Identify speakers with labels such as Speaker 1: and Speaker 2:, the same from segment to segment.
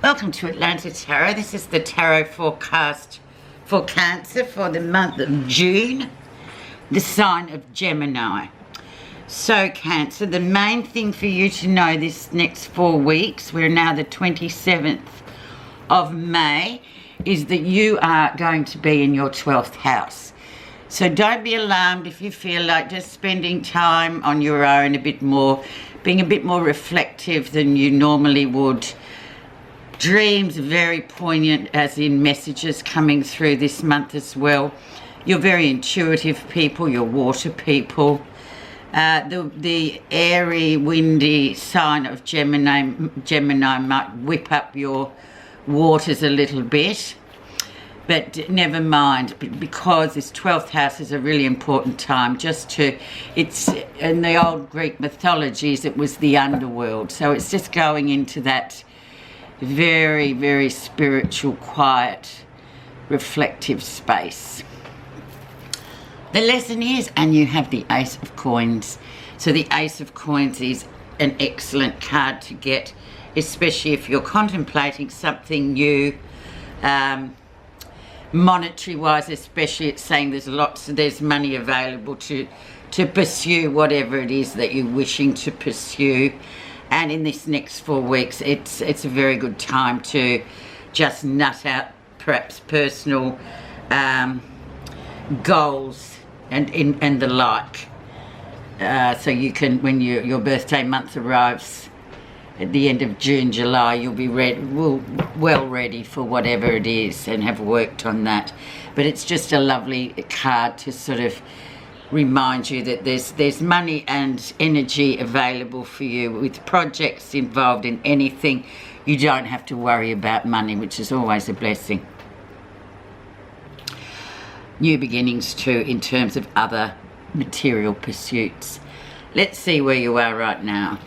Speaker 1: Welcome to Untitled Tarot. This is the tarot forecast for Cancer for the month of June, the sign of Gemini. So Cancer, the main thing for you to know this next 4 weeks, we're now the 27th of May, is that you are going to be in your 12th house. So don't be alarmed if you feel like just spending time on your own a bit more, being a bit more reflective than you normally would. Dreams are very poignant, as in messages coming through this month as well. You're very intuitive people, you're water people. The airy, windy sign of Gemini might whip up your waters a little bit. But never mind, because this 12th house is a really important time it's in the old Greek mythologies, it was the underworld. So it's just going into that very, very spiritual, quiet, reflective space. The lesson is, and you have the Ace of Coins. So the Ace of Coins is an excellent card to get, especially if you're contemplating something new, monetary wise especially. It's saying there's money available to pursue whatever it is that you're wishing to pursue. And in this next 4 weeks, it's a very good time to just nut out perhaps personal goals and the like. So you can, when your birthday month arrives at the end of June, July, you'll be well ready for whatever it is and have worked on that. But it's just a lovely card to sort of remind you that there's money and energy available for you with projects involved in anything. You don't have to worry about money, which is always a blessing. New beginnings too in terms of other material pursuits. Let's see where you are right now.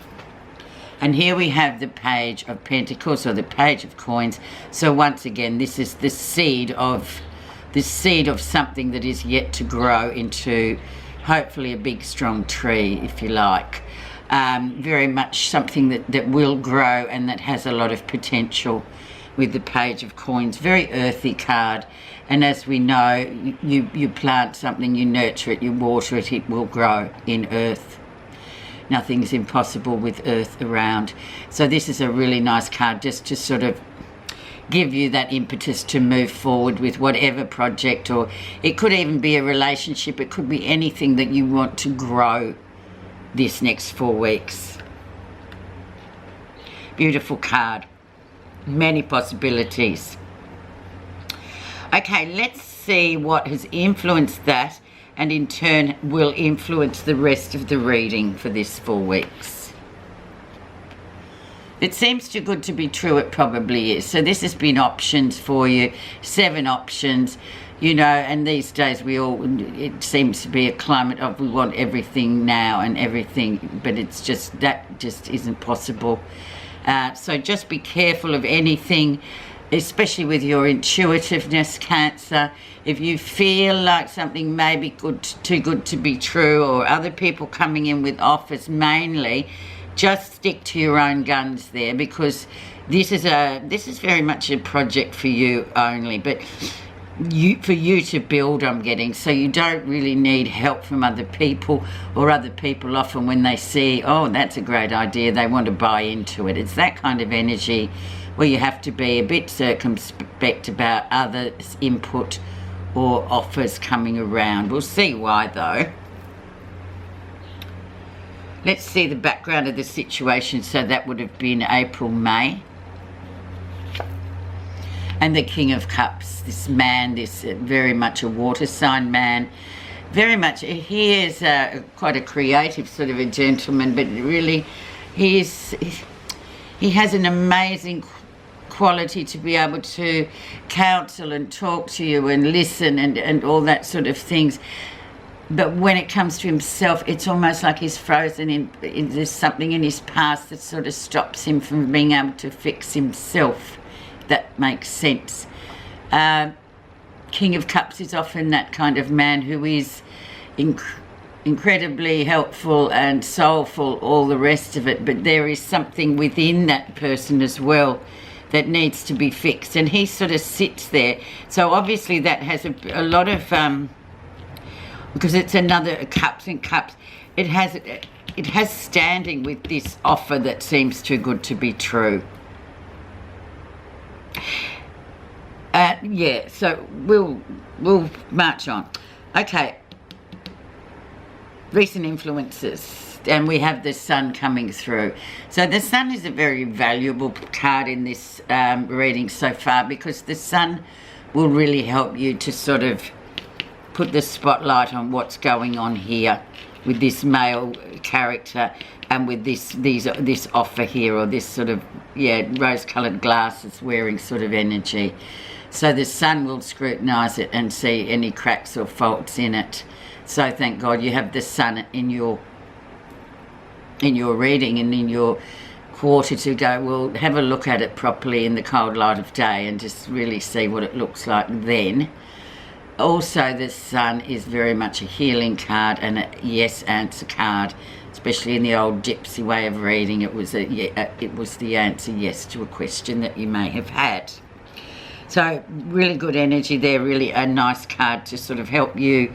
Speaker 1: And here we have the Page of Pentacles, or the Page of Coins. So once again, this is the seed of something that is yet to grow into hopefully a big strong tree, if you like. Very much something that will grow and that has a lot of potential with the Page of Coins. Very earthy card, and as we know, you plant something, you nurture it, you water it, it will grow in earth. Nothing's impossible with earth around. So this is a really nice card just to sort of give you that impetus to move forward with whatever project, or it could even be a relationship. It could be anything that you want to grow this next 4 weeks. Beautiful card. Many possibilities. Okay, let's see what has influenced that, and in turn will influence the rest of the reading for this 4 weeks. It seems too good to be true, it probably is. So this has been options for you, 7 options, you know, and these days it seems to be a climate of we want everything now and everything, but that just isn't possible. So just be careful of anything, especially with your intuitiveness, Cancer. If you feel like something may be too good to be true, or other people coming in with offers mainly, just stick to your own guns there, because this is very much a project for you only, but for you to build, I'm getting. So you don't really need help from other people, or other people often when they see, oh, that's a great idea, they want to buy into it. It's that kind of energy where you have to be a bit circumspect about others' input or offers coming around. We'll see why though. Let's see the background of the situation. So that would have been April, May. And the King of Cups, this man, this very much a water sign man. Very much, he is quite a creative sort of a gentleman, but really he has an amazing quality to be able to counsel and talk to you and listen and all that sort of things. But when it comes to himself, it's almost like he's frozen there's something in his past that sort of stops him from being able to fix himself. That makes sense. King of Cups is often that kind of man who is incredibly helpful and soulful, all the rest of it, but there is something within that person as well that needs to be fixed, and he sort of sits there. So obviously that has a lot of because it's another cups and cups. It has standing with this offer that seems too good to be true. Yeah, so we'll march on. Okay, recent influences, and we have the sun coming through. So the sun is a very valuable card in this reading so far, because the sun will really help you to sort of put the spotlight on what's going on here with this male character, and with this offer here, or this sort of, yeah, rose-coloured glasses wearing sort of energy. So the sun will scrutinise it and see any cracks or faults in it. So thank God you have the sun in your reading and in your quarter to go, well, have a look at it properly in the cold light of day and just really see what it looks like then. Also, the sun is very much a healing card and a yes answer card, especially in the old gypsy way of reading. It was the answer yes to a question that you may have had. So really good energy there, really a nice card to sort of help you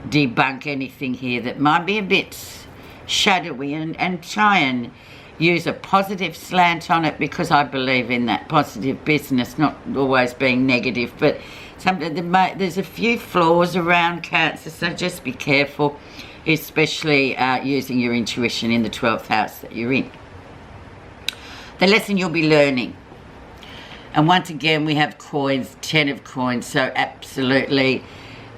Speaker 1: debunk anything here that might be a bit shadowy, and try and use a positive slant on it, because I believe in that positive business, not always being negative, but there's a few flaws around, Cancer, so just be careful, especially using your intuition in the 12th house that you're in. The lesson you'll be learning. And once again, we have coins, 10 of coins, so absolutely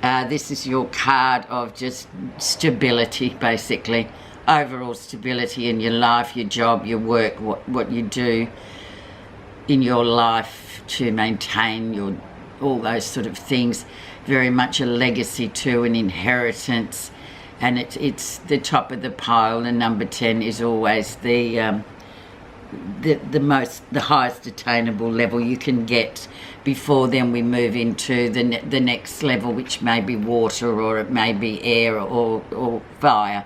Speaker 1: this is your card of just stability, basically. Overall stability in your life, your job, your work, what you do in your life to maintain all those sort of things. Very much a legacy too, an inheritance, and it's the top of the pile. And number 10 is always the highest attainable level you can get. Before then we move into the next level, which may be water, or it may be air, or fire.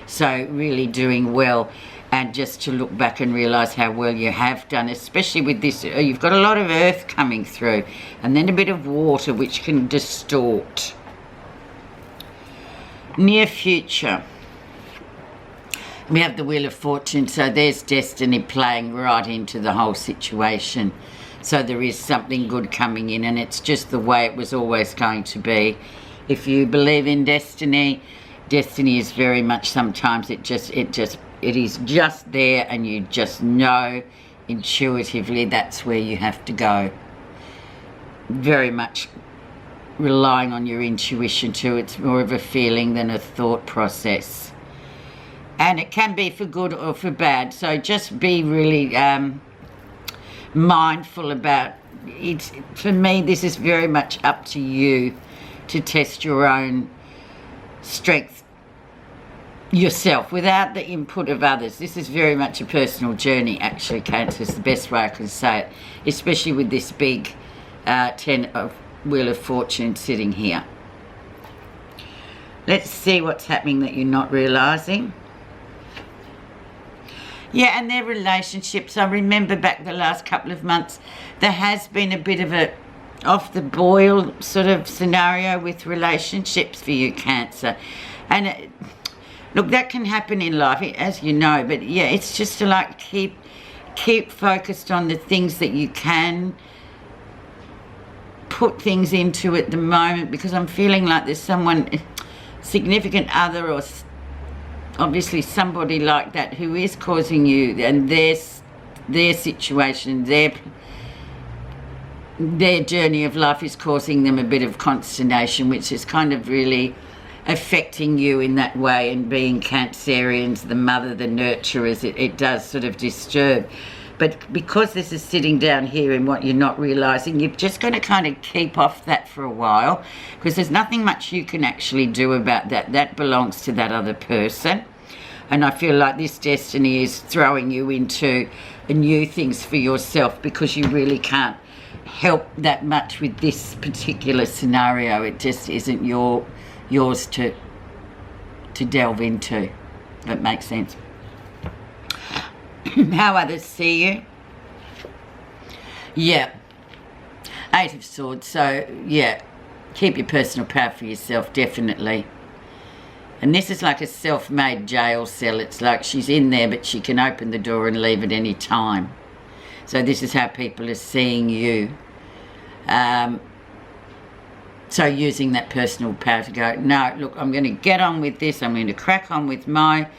Speaker 1: So really doing well, and just to look back and realise how well you have done, especially with this. You've got a lot of earth coming through, and then a bit of water, which can distort. Near future, we have the Wheel of Fortune, so there's destiny playing right into the whole situation. So there is something good coming in, and it's just the way it was always going to be. If you believe in destiny, destiny is very much, sometimes it is just there, and you just know intuitively that's where you have to go. Very much relying on your intuition too. It's more of a feeling than a thought process. And it can be for good or for bad, so just be really mindful about it. For me, this is very much up to you to test your own strength yourself without the input of others. This is very much a personal journey, actually, Cancer, is the best way I can say it, especially with this big 10 of Wheel of Fortune sitting here. Let's see what's happening that you're not realising. Yeah, and their relationships, I remember back the last couple of months, there has been a bit of a off the boil sort of scenario with relationships for you, Cancer. And look, that can happen in life, as you know, but yeah, it's just to like keep focused on the things that you can put things into at the moment, because I'm feeling like there's someone, significant other, or obviously somebody like that, who is causing you, and their situation, their journey of life is causing them a bit of consternation, which is kind of really affecting you in that way. And being Cancerians, the mother, the nurturers, it does sort of disturb. But because this is sitting down here in what you're not realising, you're just going to kind of keep off that for a while, because there's nothing much you can actually do about that. That belongs to that other person. And I feel like this destiny is throwing you into new things for yourself, because you really can't help that much with this particular scenario. It just isn't yours to delve into, if that makes sense. How others see you. Yeah. 8 of Swords. So, yeah. Keep your personal power for yourself, definitely. And this is like a self-made jail cell. It's like she's in there, but she can open the door and leave at any time. So this is how people are seeing you. So using that personal power to go, no, look, I'm going to get on with this. I'm going to crack on with my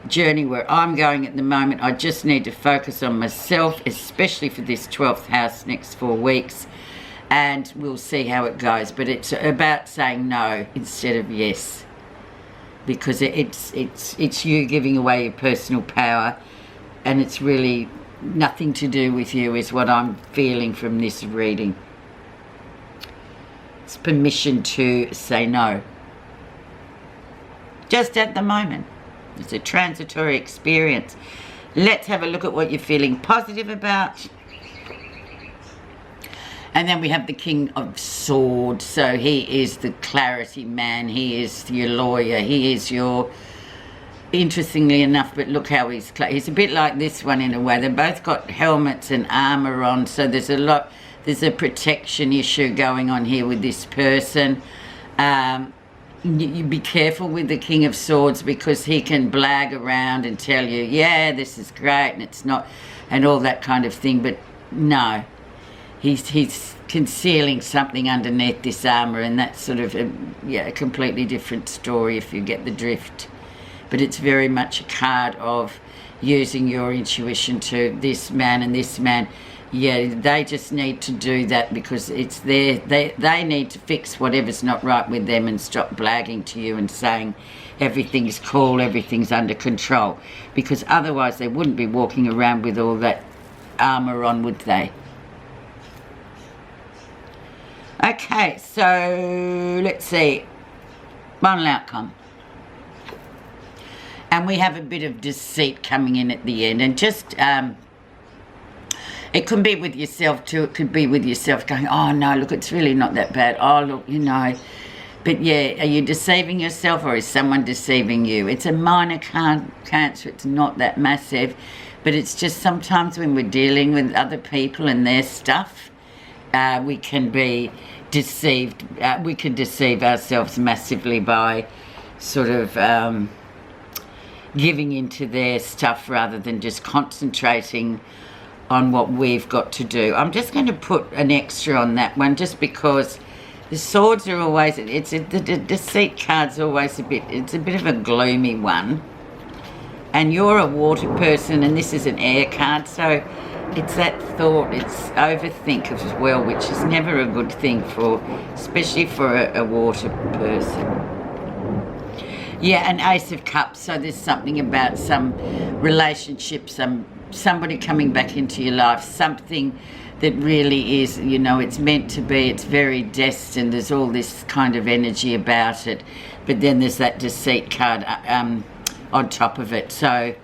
Speaker 1: journey where I'm going at the moment. I just need to focus on myself, especially for this 12th house next 4 weeks. And we'll see how it goes. But it's about saying no instead of yes. Because it's you giving away your personal power. And it's really nothing to do with you is what I'm feeling from this reading. It's permission to say no. Just at the moment. It's a transitory experience. Let's have a look at what you're feeling positive about. And then we have the King of Swords. So he is the clarity man. He is your lawyer. He is your... Interestingly enough, but look how he's a bit like this one in a way. They've both got helmets and armour on. So there's a protection issue going on here with this person. You be careful with the King of Swords because he can blag around and tell you, yeah, this is great and it's not, and all that kind of thing. But no, he's concealing something underneath this armour, and that's sort of a completely different story if you get the drift. But it's very much a card of using your intuition to this man and this man. Yeah, they just need to do that because it's they need to fix whatever's not right with them and stop blagging to you and saying everything's cool, everything's under control. Because otherwise they wouldn't be walking around with all that armour on, would they? Okay, so let's see. Final outcome. And we have a bit of deceit coming in at the end. And just, it can be with yourself too. It could be with yourself going, oh, no, look, it's really not that bad. Oh, look, you know. But, yeah, are you deceiving yourself or is someone deceiving you? It's a minor cancer. It's not that massive. But it's just sometimes when we're dealing with other people and their stuff, we can be deceived. We can deceive ourselves massively by sort of... giving into their stuff rather than just concentrating on what we've got to do. I'm just going to put an extra on that one just because the swords are always, the deceit card's always it's a bit of a gloomy one. And you're a water person and this is an air card, so it's that thought, it's overthink as well, which is never a good thing for, especially for a water person. Yeah, an Ace of Cups, so there's something about some relationship, somebody coming back into your life, something that really is, you know, it's meant to be, it's very destined, there's all this kind of energy about it, but then there's that deceit card on top of it. So,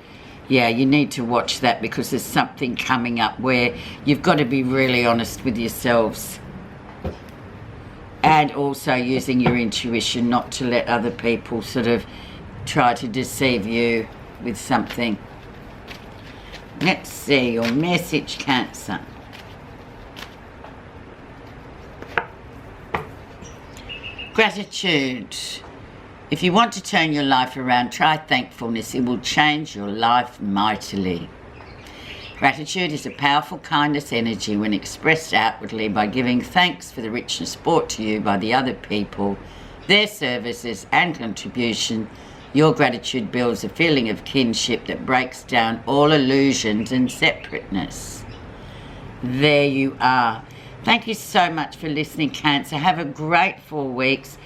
Speaker 1: yeah, you need to watch that because there's something coming up where you've got to be really honest with yourselves. And also using your intuition not to let other people sort of try to deceive you with something. Let's see your message, Cancer. Gratitude. If you want to turn your life around, try thankfulness. It will change your life mightily. Gratitude is a powerful kindness energy when expressed outwardly by giving thanks for the richness brought to you by the other people, their services and contribution. Your gratitude builds a feeling of kinship that breaks down all illusions and separateness. There you are. Thank you so much for listening, Cancer. Have a great 4 weeks.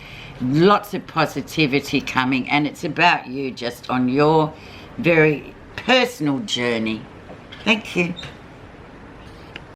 Speaker 1: Lots of positivity coming, and it's about you just on your very personal journey. Thank you.